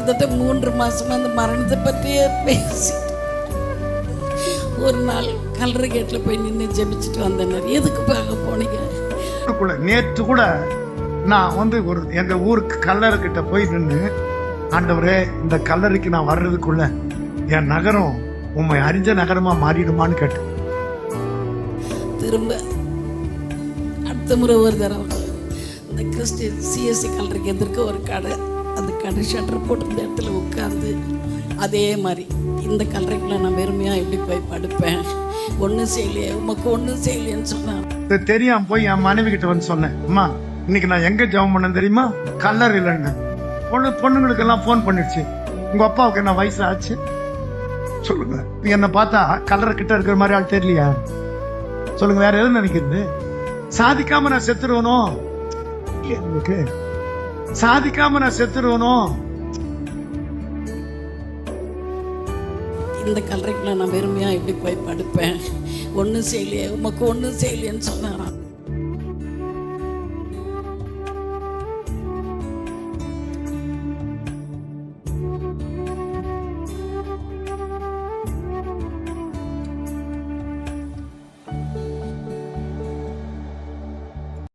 கிட்டத்தட்ட 3 மாசமா அந்த மரணத்தை பற்றியே பேசி ஒரு நாள் கல்லறை கேட்டில் போய் நின்று ஜெபிச்சுட்டு வந்தேன். எதுக்கு பார்க்க போனீங்க? நேற்று கூட நான் ஒரு எங்க ஊருக்கு கல்லறை கிட்ட போய் நின்று, ஆண்டவரே இந்த கல்லறைக்கு நான் வர்றதுக்குள்ள என் நகரம் உண்மை அறிஞ்ச நகரமா மாறிடுமான்னு கேட்டேன். திரும்ப அடுத்த முறை ஒரு தடவை இந்த கிறிஸ்டியன் சிஎஸ்சி கல்லறைக்கு எதிர்க்க ஒரு கடை, அந்த கடை ஷட்டர் போட்டு இந்த இடத்துல உட்காந்து அதே மாதிரி இந்த கல்லறைக்குள்ள நான் வெறுமையாக எப்படி போய் படுப்பேன், ஒன்றும் செய்யலையே, உமக்கு ஒன்றும் செய்யலையேன்னு சொன்னேன். தெரியாம போய் என் மனைவி கிட்ட வந்து சொன்னேன், அம்மா இன்னைக்கு நான் எங்க ஜெபம் பண்ணேன் தெரியுமா? கல்லறையிலன்னு. பொண்ணுங்களுக்கு எல்லாம் போன் பண்ணிடுச்சு, உங்க அப்பாவுக்கு என்ன வயசு ஆச்சு சொல்லுங்க. என்ன பார்த்தா கல்லறை கிட்ட இருக்கிற மாதிரி ஆள் தெரியலையா சொல்லுங்க? வேற எதுவும் நினைக்கிறது? சாதிக்காம நான் செத்துருவனும், சாதிக்காம நான் செத்துருவனும். இந்த கல்லறைக்குள்ள நான் வெறுமையாக எப்படி போய் படுப்பேன், ஒன்றும் செய்யலையே, உமக்கு ஒன்றும் செய்யலையேன்னு சொன்னாராம்.